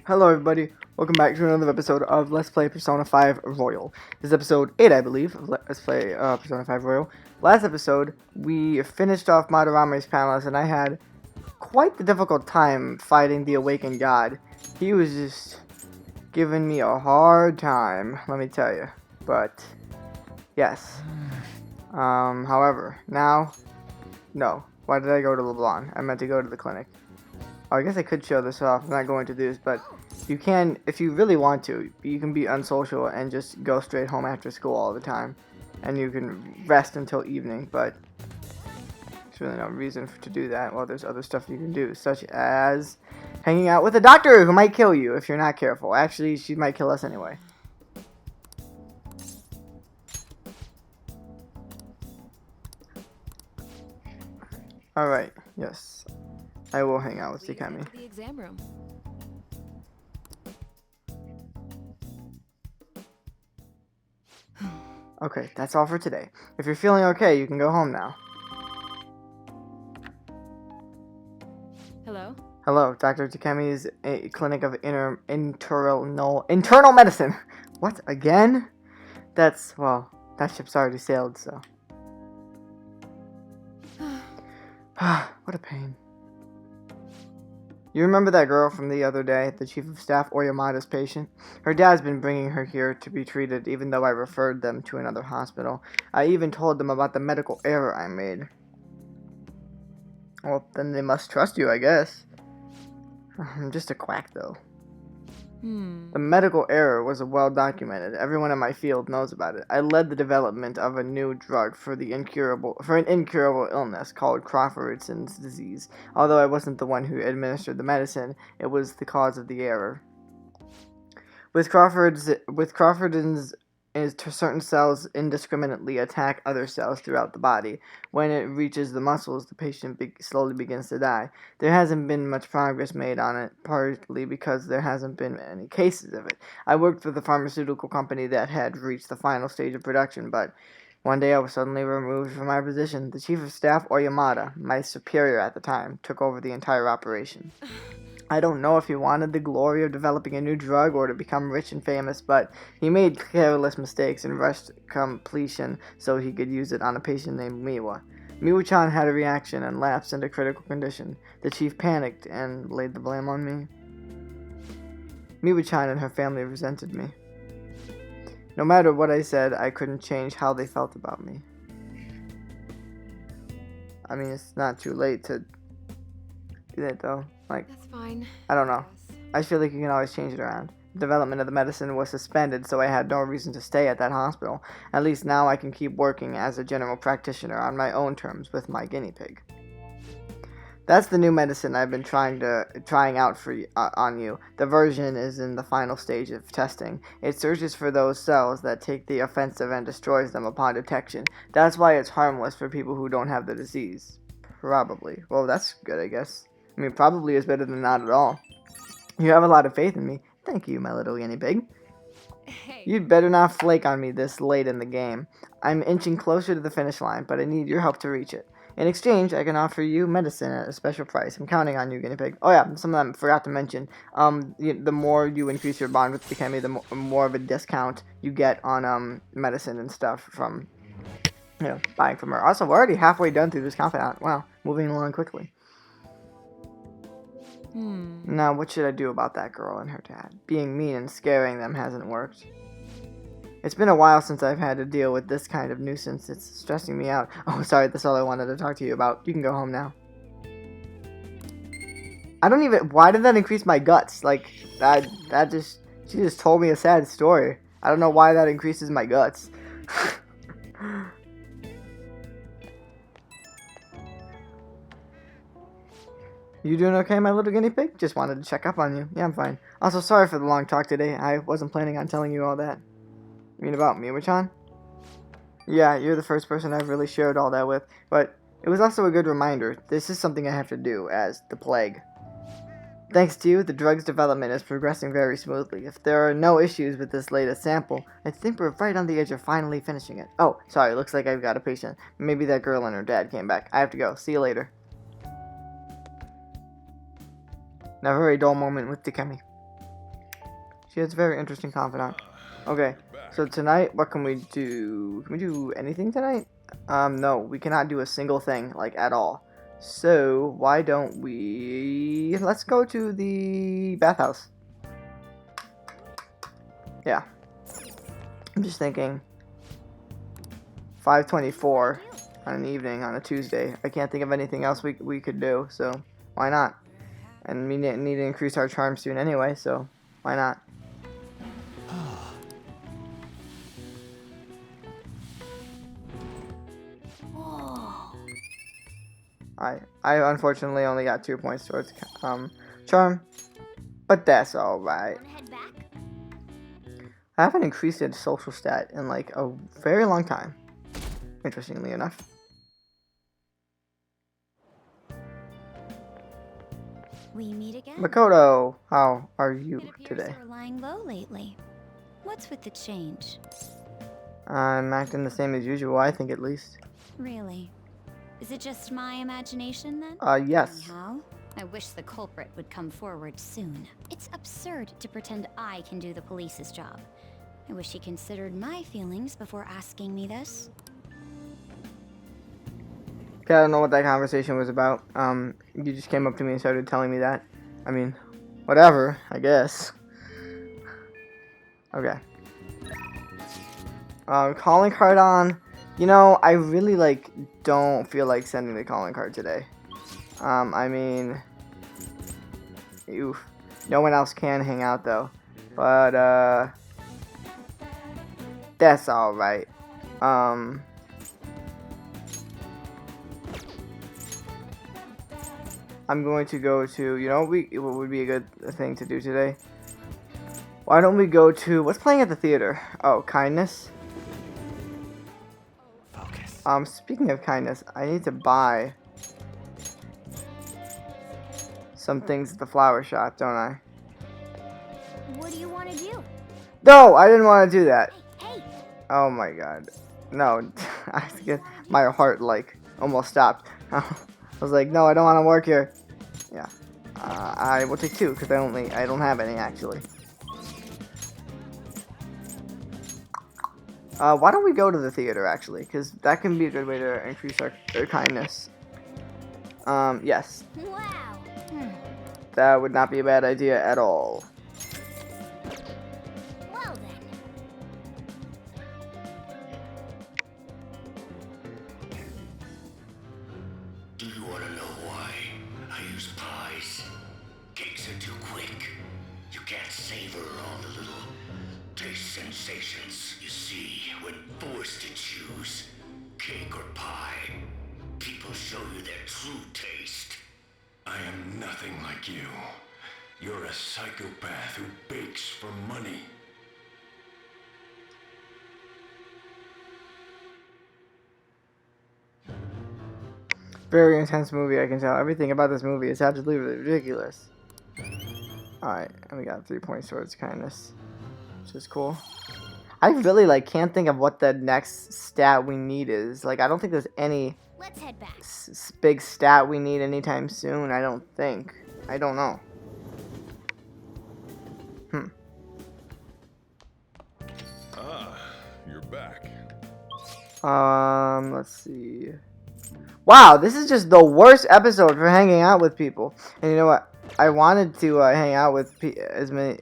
Hello everybody, welcome back to another episode of Let's Play Persona 5 Royal. This is episode 8, I believe, of Let's Play Persona 5 Royal. Last episode, we finished off Madarame's palace, and I had quite the difficult time fighting the Awakened God. He was just giving me a hard time, let me tell you. But, yes. However, now, no. Why did I go to LeBlanc? I meant to go to the clinic. Oh, I guess I could show this off. I'm not going to do this, but you can, if you really want to, you can be unsocial and just go straight home after school all the time. And you can rest until evening, but there's really no reason to do that. Well, there's other stuff you can do, such as hanging out with a doctor who might kill you if you're not careful. Actually, she might kill us anyway. Alright, yes. I will hang out with Takemi. The exam room. Okay, that's all for today. If you're feeling okay, you can go home now. Hello? Hello, Dr. Takemi's clinic of internal medicine. What, again? That's, well, that ship's already sailed, so. What a pain. You remember that girl from the other day, the chief of staff Oyamada's patient? Her dad's been bringing her here to be treated, even though I referred them to another hospital. I even told them about the medical error I made. Well, then they must trust you, I guess. I'm just a quack, though. The medical error was well documented. Everyone in my field knows about it. I led the development of a new drug for an incurable illness called Crawford's disease. Although I wasn't the one who administered the medicine, it was the cause of the error. With Crawford's, certain cells indiscriminately attack other cells throughout the body. When it reaches the muscles, the patient slowly begins to die. There hasn't been much progress made on it, partly because there hasn't been any cases of it. I worked for the pharmaceutical company that had reached the final stage of production, but one day I was suddenly removed from my position. The chief of staff, Oyamada, my superior at the time, took over the entire operation. I don't know if he wanted the glory of developing a new drug or to become rich and famous, but he made careless mistakes and rushed completion so he could use it on a patient named Miwa. Miwa-chan had a reaction and lapsed into critical condition. The chief panicked and laid the blame on me. Miwa-chan and her family resented me. No matter what I said, I couldn't change how they felt about me. I mean, it's not too late to do that, though. That's fine. I don't know. I feel like you can always change it around. The development of the medicine was suspended, so I had no reason to stay at that hospital. At least now I can keep working as a general practitioner on my own terms with my guinea pig. That's the new medicine I've been trying out on you. The version is in the final stage of testing. It searches for those cells that take the offensive and destroys them upon detection. That's why it's harmless for people who don't have the disease. Probably. Well, that's good, I guess. I mean, probably is better than not at all. You have a lot of faith in me. Thank you, my little guinea pig. Hey. You'd better not flake on me this late in the game. I'm inching closer to the finish line, but I need your help to reach it. In exchange, I can offer you medicine at a special price. I'm counting on you, guinea pig. Oh yeah, something I forgot to mention. The more you increase your bond with Takemi, the more of a discount you get on medicine and stuff from buying from her. Also, we're already halfway done through this confidant. Wow, moving along quickly. Now, what should I do about that girl and her dad? Being mean and scaring them hasn't worked. It's been a while since I've had to deal with this kind of nuisance. It's stressing me out. Oh, sorry, that's all I wanted to talk to you about. You can go home now. Why did that increase my guts? Like, she just told me a sad story. I don't know why that increases my guts. You doing okay, my little guinea pig? Just wanted to check up on you. Yeah, I'm fine. Also, sorry for the long talk today. I wasn't planning on telling you all that. You mean about Miwa-chan? Yeah, you're the first person I've really shared all that with, but it was also a good reminder. This is something I have to do as the plague. Thanks to you, the drug's development is progressing very smoothly. If there are no issues with this latest sample, I think we're right on the edge of finally finishing it. Oh, sorry, looks like I've got a patient. Maybe that girl and her dad came back. I have to go. See you later. Now, a very dull moment with Takemi. She has very interesting confidant. Okay, so tonight, what can we do? Can we do anything tonight? No, we cannot do a single thing, like, at all. So, why don't we... Let's go to the bathhouse. Yeah. I'm just thinking... 5:24 on an evening on a Tuesday. I can't think of anything else we could do, so why not? And we need to increase our charm soon anyway, so why not? I unfortunately only got 2 points towards charm, but that's alright. I haven't increased its social stat in like a very long time, interestingly enough. We meet again. Makoto, how are you today? You're lying low lately. What's with the change? I'm acting the same as usual, I think at least. Really? Is it just my imagination then? Yes. Anyhow, I wish the culprit would come forward soon. It's absurd to pretend I can do the police's job. I wish he considered my feelings before asking me this. Okay, I don't know what that conversation was about. You just came up to me and started telling me that. I mean, whatever, I guess. Okay. Calling card on. You know, I really, like, don't feel like sending the calling card today. I mean... Oof. No one else can hang out, though. But, that's alright. I'm going to go to... You know what would be a good thing to do today? Why don't we go to... What's playing at the theater? Oh, Kindness? Speaking of kindness, I need to buy some things at the flower shop, don't I? What do you want to do? No, I didn't want to do that. Hey! Oh my god. No, my heart, like, almost stopped. I was like, no, I don't want to work here. Yeah. I will take 2, because I don't have any, actually. Why don't we go to the theater, actually? Because that can be a good way to increase our kindness. Yes. Wow! That would not be a bad idea at all. Well then. Do you want to know why I use pies? Cakes are too quick. You can't savor all the little taste sensations. You see, when forced to choose cake or pie, people show you their true taste. I am nothing like you. You're a psychopath who bakes for money. Very intense movie, I can tell. Everything about this movie is absolutely ridiculous. Alright, and we got 3 points towards kindness, which is cool. I really, like, can't think of what the next stat we need is. Like, I don't think there's any Let's head back. big stat we need anytime soon, I don't think. I don't know. You're back. Let's see. Wow, this is just the worst episode for hanging out with people. And you know what? I wanted to hang out with as many...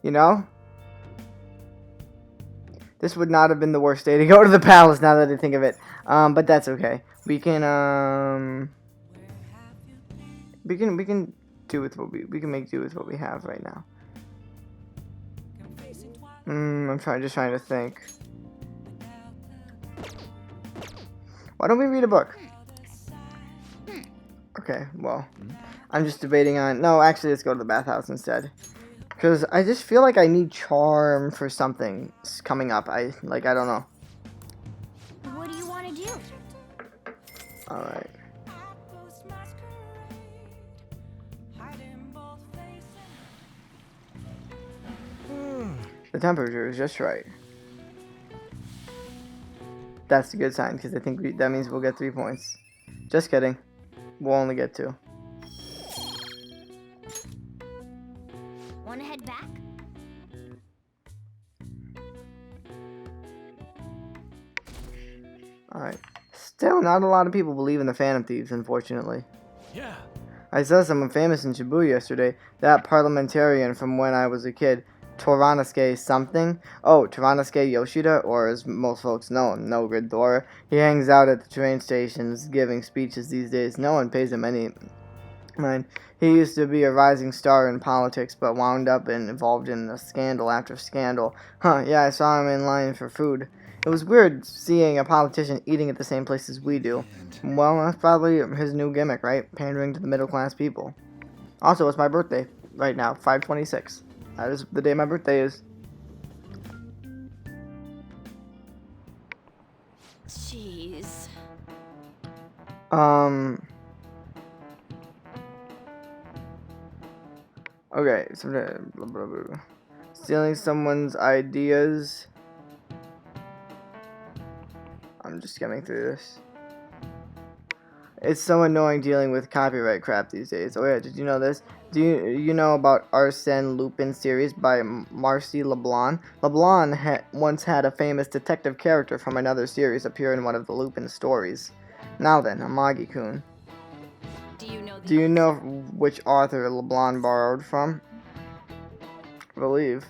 You know? This would not have been the worst day to go to the palace now that I think of it. But that's okay. We can we can do with what we can make do with what we have right now. I'm just trying to think. Why don't we read a book? Okay, well, I'm just debating on... No, actually, let's go to the bathhouse instead. Because I just feel like I need charm for something coming up. I don't know. What do you want to do? Alright. The temperature is just right. That's a good sign, because I think that means we'll get 3 points. Just kidding. We'll only get 2. Wanna head back? Alright. Still, not a lot of people believe in the Phantom Thieves, unfortunately. Yeah. I saw someone famous in Shibuya yesterday. That parliamentarian from when I was a kid. Toranosuke something? Oh, Toranosuke Yoshida, or as most folks know him, No Grid Dora. He hangs out at the train stations giving speeches these days. No one pays him any mind. He used to be a rising star in politics, but wound up involved in a scandal after scandal. Huh, yeah, I saw him in line for food. It was weird seeing a politician eating at the same place as we do. Well, that's probably his new gimmick, right? Pandering to the middle-class people. Also, it's my birthday right now, 5/26. That is the day my birthday is. Jeez. Okay, so blah, blah, blah. Stealing someone's ideas. I'm just skimming through this. It's so annoying dealing with copyright crap these days. Oh yeah, did you know this? Do you know about Arsène Lupin series by Marcy LeBlanc? LeBlanc once had a famous detective character from another series appear in one of the Lupin stories. Now then, Amagi-kun. Do you know which author LeBlanc borrowed from? I believe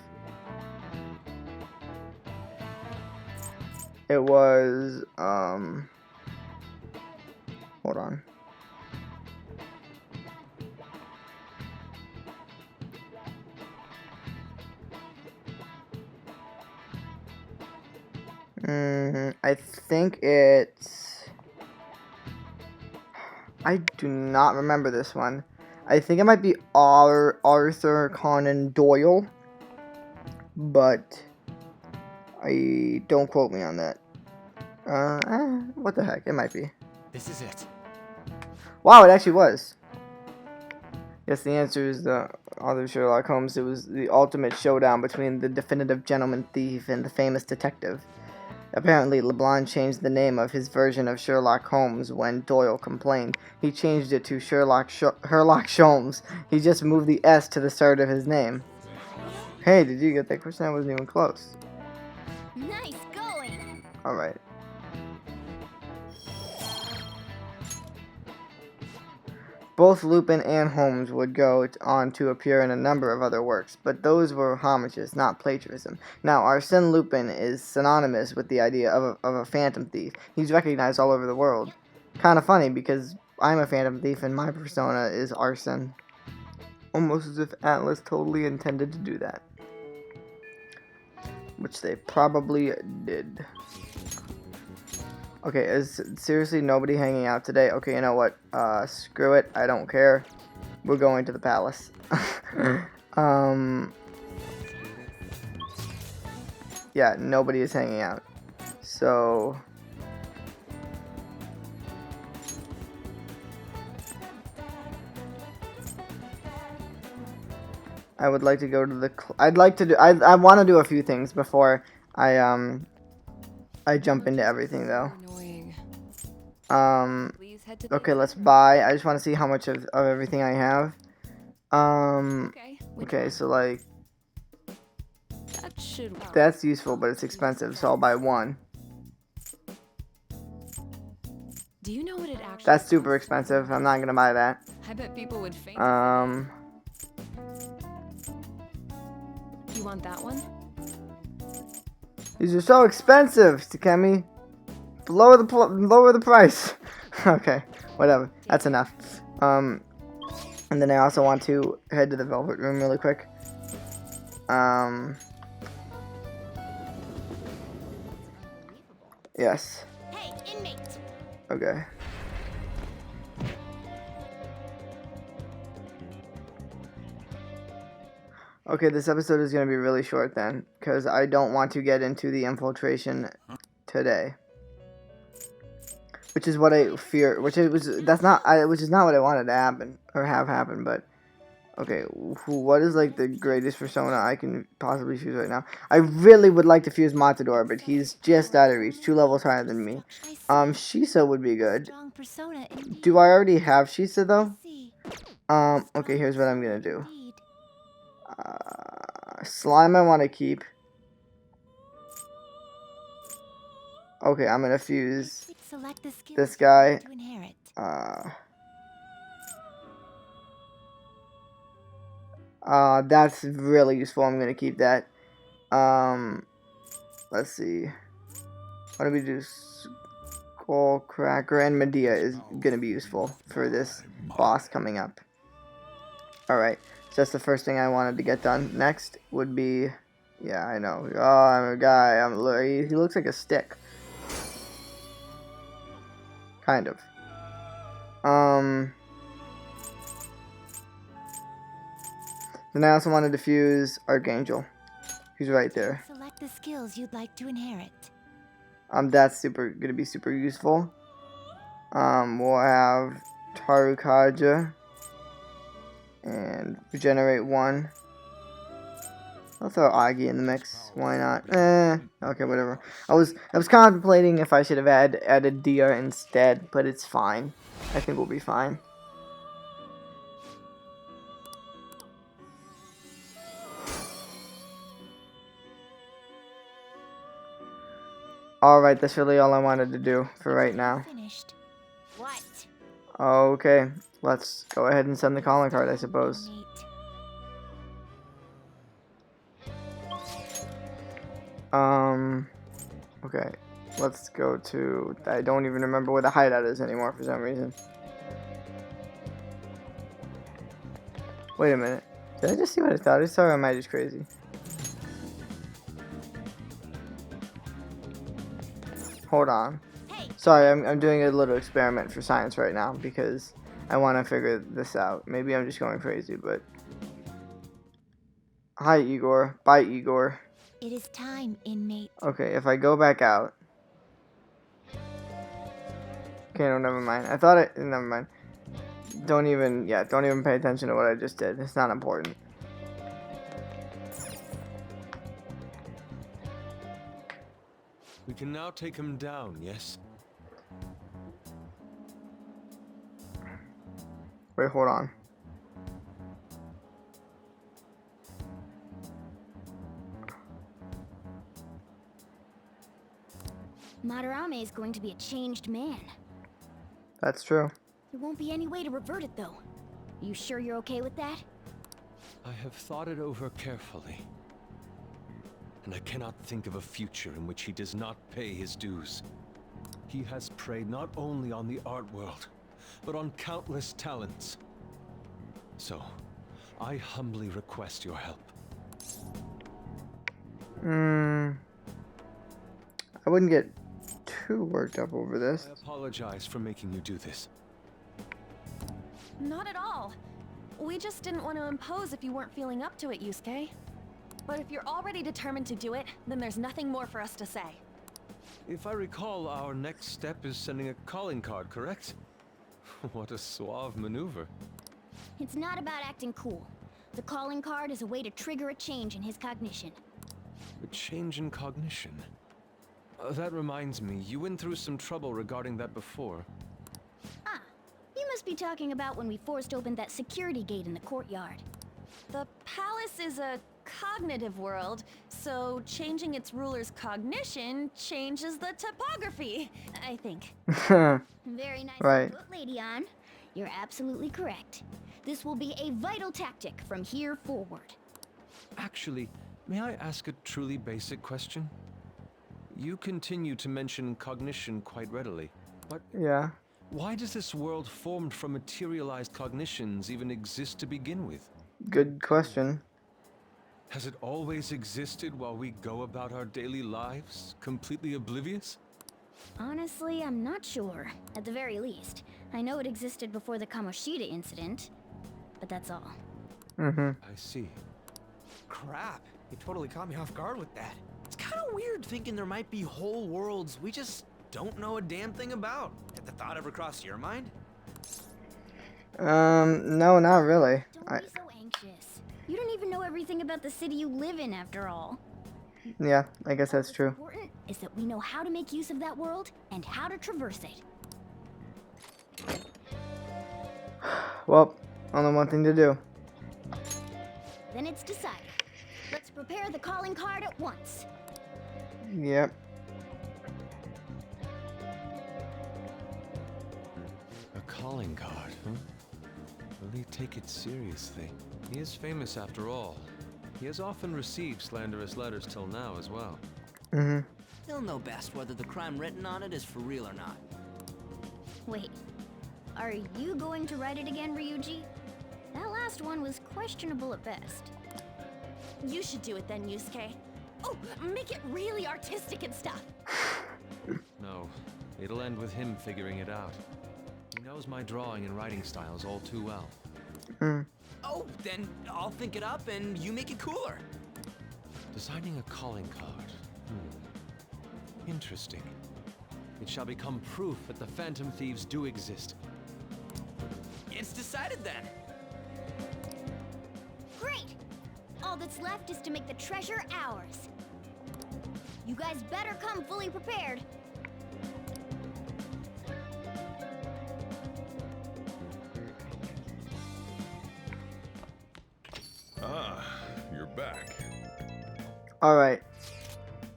it was hold on. I think it's... I do not remember this one. I think it might be Arthur Conan Doyle, but don't quote me on that. What the heck? It might be. This is it. Wow, it actually was. Yes, the answer is the other Sherlock Holmes. It was the ultimate showdown between the definitive gentleman thief and the famous detective. Apparently, LeBlanc changed the name of his version of Sherlock Holmes when Doyle complained. He changed it to Sherlock Sholmes. He just moved the S to the start of his name. Hey, did you get that question? I wasn't even close. Nice going! Alright. Both Lupin and Holmes would go on to appear in a number of other works, but those were homages, not plagiarism. Now, Arsène Lupin is synonymous with the idea of a phantom thief. He's recognized all over the world. Kind of funny, because I'm a phantom thief and my persona is Arsène. Almost as if Atlas totally intended to do that. Which they probably did. Okay, is seriously nobody hanging out today? Okay, you know what? Screw it. I don't care. We're going to the palace. Yeah, nobody is hanging out. So... I would like to go to the... I want to do a few things before I jump into everything, though. Okay, let's buy. I just want to see how much of everything I have. Okay, so, like... That's useful, but it's expensive, so I'll buy one. Do you know what it actually... That's super expensive. I'm not gonna buy that. I bet people would faint. You want that one? These are so expensive, Takemi. Lower the price. Okay, whatever. That's enough. And then I also want to head to the Velvet Room really quick. Yes. Hey, inmate! Okay. Okay, this episode is going to be really short then, because I don't want to get into the infiltration today. Which is what I fear, which is not what I wanted to happen, or have happen, but... Okay, what is, like, the greatest persona I can possibly choose right now? I really would like to fuse Matador, but he's just out of reach, 2 levels higher than me. Shisa would be good. Do I already have Shisa, though? Okay, here's what I'm gonna do. Slime I want to keep. Okay, I'm gonna fuse Select the skills this you'd guy. like to inherit. That's really useful. I'm gonna keep that. Let's see. What do we do? Skull Cracker and Medea is gonna be useful for this boss coming up. Alright, so that's the first thing I wanted to get done. Next would be, yeah, I know. Oh, I'm a guy. He looks like a stick. Kind of. Then I also wanted to fuse Archangel. He's right there. Select the skills you'd like to inherit. That's gonna be super useful. We'll have Tarukaja and regenerate 1. I'll throw Agi in the mix. Why not? Okay, whatever. I was contemplating if I should have added Dia instead, but it's fine. I think we'll be fine. Alright, that's really all I wanted to do for right now. Finished. What? Okay, let's go ahead and send the calling card, I suppose. Okay, let's go to, I don't even remember where the hideout is anymore for some reason. Wait a minute, did I just see what I thought I saw, or am I just crazy? Hold on. Sorry, I'm doing a little experiment for science right now because I want to figure this out. Maybe I'm just going crazy, but... Hi, Igor. Bye, Igor. It is time, inmate. Okay, if I go back out... Okay, no, never mind. I thought it... Never mind. Don't even pay attention to what I just did. It's not important. We can now take him down, yes? Wait, hold on. Madarame is going to be a changed man. That's true. There won't be any way to revert it, though. You sure you're okay with that? I have thought it over carefully. And I cannot think of a future in which he does not pay his dues. He has preyed not only on the art world, but on countless talents. So, I humbly request your help. I wouldn't get too worked up over this. I apologize for making you do this. Not at all. We just didn't want to impose if you weren't feeling up to it, Yusuke. But if you're already determined to do it, then there's nothing more for us to say. If I recall, our next step is sending a calling card, correct? What a suave maneuver. It's not about acting cool. The calling card is a way to trigger a change in his cognition. A change in cognition. That reminds me, you went through some trouble regarding that before. Ah, you must be talking about when we forced open that security gate in the courtyard. The palace is a cognitive world, so changing its ruler's cognition changes the topography, I think. Very nice Right. put, Lady Ann. You're absolutely correct. This will be a vital tactic from here forward. Actually, may I ask a truly basic question? You continue to mention cognition quite readily, but Yeah. why does this world formed from materialized cognitions even exist to begin with? Good question. Has it always existed while we go about our daily lives, completely oblivious? Honestly, I'm not sure. At the very least, I know it existed before the Kamoshida incident, but that's all. I see. Crap, you totally caught me off guard with that. It's kind of weird thinking there might be whole worlds we just don't know a damn thing about. Did the thought ever cross your mind? No, not really. Don't be so anxious. You don't even know everything about the city you live in, after all. Yeah, I guess that's What's true. important is that we know how to make use of that world and how to traverse it. Well, only one thing to do. then it's decided. Let's prepare the calling card at once. Yep. A calling card, huh? Will he take it seriously? He is famous after all. He has often received slanderous letters till now as well. Mm-hmm. He'll know best whether the crime written on it is for real or not. Wait, are you going to write it again, Ryuji? That last one was questionable at best. You should do it then, Yusuke. Oh, make it really artistic and stuff. No, it'll end with him figuring it out. He knows my drawing and writing styles all too well. Oh, then I'll think it up and you make it cooler. Designing a calling card. Interesting. It shall become proof that the Phantom Thieves do exist. It's decided then. Great! All that's left is to make the treasure ours. You guys better come fully prepared. Ah, you're back. Alright.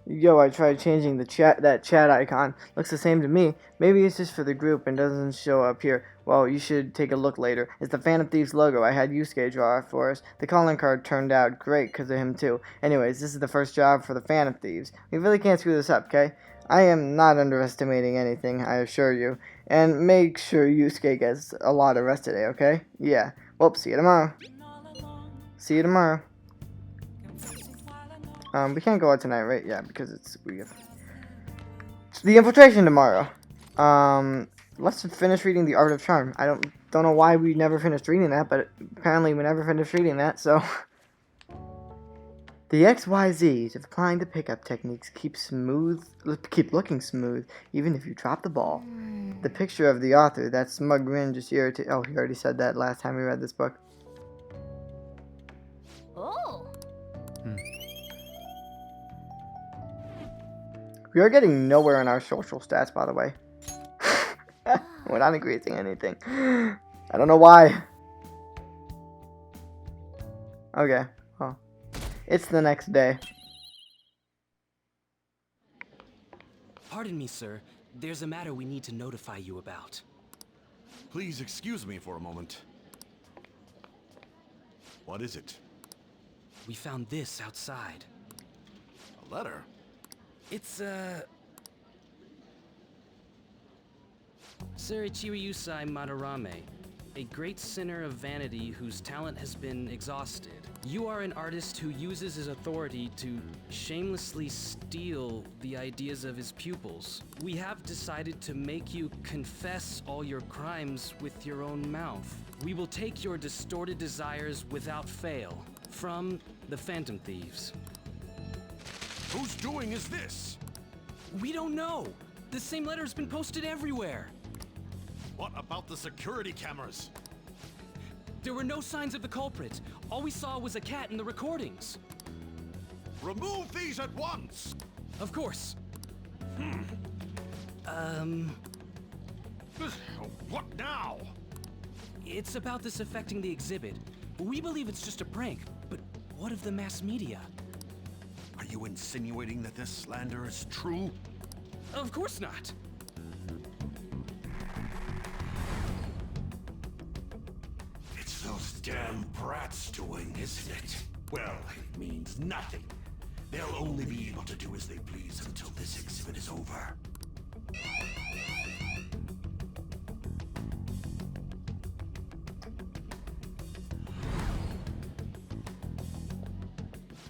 Yo, I tried changing the that chat icon. Looks the same to me. Maybe it's just for the group and doesn't show up here. Well, you should take a look later. It's the Phantom Thieves logo. I had Yusuke draw it for us. The calling card turned out great because of him too. Anyways, this is the first job for the Phantom Thieves. We really can't screw this up, okay? I am not underestimating anything, I assure you. And make sure Yusuke gets a lot of rest today, okay? Yeah. Well, see you tomorrow. See you tomorrow. We can't go out tonight, right? Yeah, because it's the infiltration tomorrow. Let's finish reading The Art of Charm. I don't know why we never finished reading that, but apparently we never finished reading that, so. The XYZs of applying the pickup techniques keep looking smooth, even if you drop the ball. The picture of the author, that smug grin just irritated. Oh, he already said that last time we read this book. Oh! We are getting nowhere in our social stats, by the way. We're not increasing anything. I don't know why. Okay, well. It's the next day. Pardon me, sir. There's a matter we need to notify you about. Please excuse me for a moment. What is it? We found this outside. A letter? It's, Sir Ichiryusai Madarame, a great sinner of vanity whose talent has been exhausted. You are an artist who uses his authority to shamelessly steal the ideas of his pupils. We have decided to make you confess all your crimes with your own mouth. We will take your distorted desires without fail from the Phantom Thieves. Whose doing is this? We don't know. The same letter has been posted everywhere. What about the security cameras? There were no signs of the culprit. All we saw was a cat in the recordings. Remove these at once! Of course. What now? It's about this affecting the exhibit. We believe it's just a prank, but what of the mass media? Are you insinuating that this slander is true? Of course not. It's those damn brats doing, isn't it? Well, it means nothing. They'll only be able to do as they please until this exhibit is over.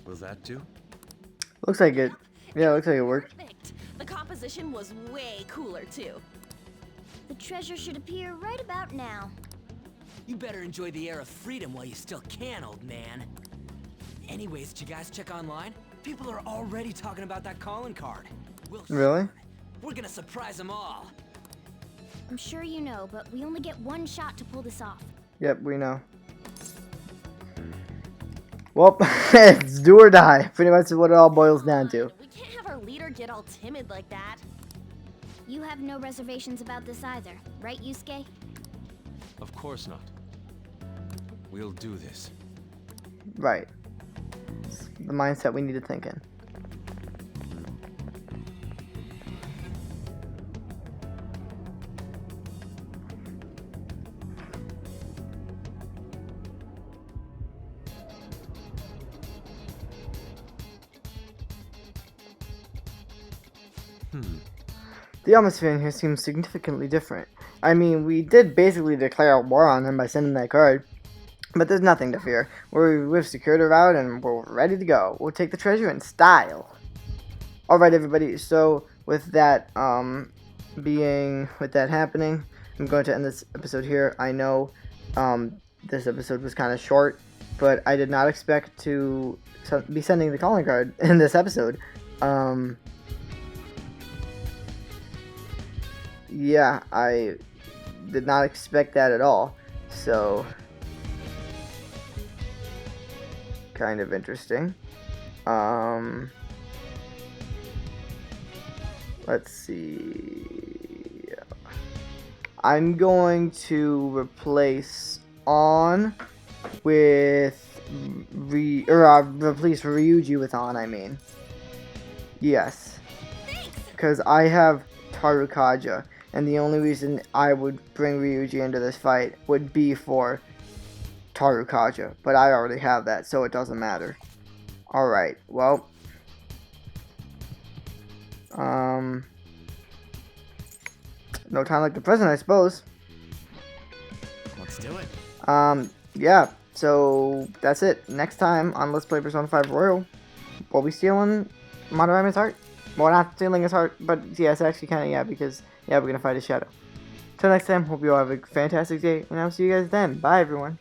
Will that do? Looks like it. Yeah, looks like it worked. Perfect. The composition was way cooler too. The treasure should appear right about now. You better enjoy the air of freedom while you still can, old man. Anyways, did you guys check online? People are already talking about that calling card. Really? We're gonna surprise them all. I'm sure you know, but we only get one shot to pull this off. Yep, we know. Well, it's do or die. Pretty much what it all boils down to. We can't have our leader get all timid like that. You have no reservations about this either, right, Yusuke? Of course not. We'll do this. Right. It's the mindset we need to think in. The atmosphere in here seems significantly different. I mean, we did basically declare war on him by sending that card, but there's nothing to fear. We've secured a route and we're ready to go. We'll take the treasure in style. Alright everybody, so with that happening, I'm going to end this episode here. I know this episode was kind of short, but I did not expect to be sending the calling card in this episode. Yeah, I did not expect that at all. So, kind of interesting. Let's see. I'm going to replace on with replace Ryuji with on. I mean, yes, because I have Tarukaja. And the only reason I would bring Ryuji into this fight would be for Tarukaja. But I already have that, so it doesn't matter. Alright, well. No time like the present, I suppose. Let's do it. Yeah, so that's it. Next time on Let's Play Persona 5 Royal, we'll be stealing Madarame's heart. Well, not stealing his heart, but yes, actually kind of, yeah, because... yeah, we're going to fight a shadow. Till next time, hope you all have a fantastic day, and I'll see you guys then. Bye, everyone.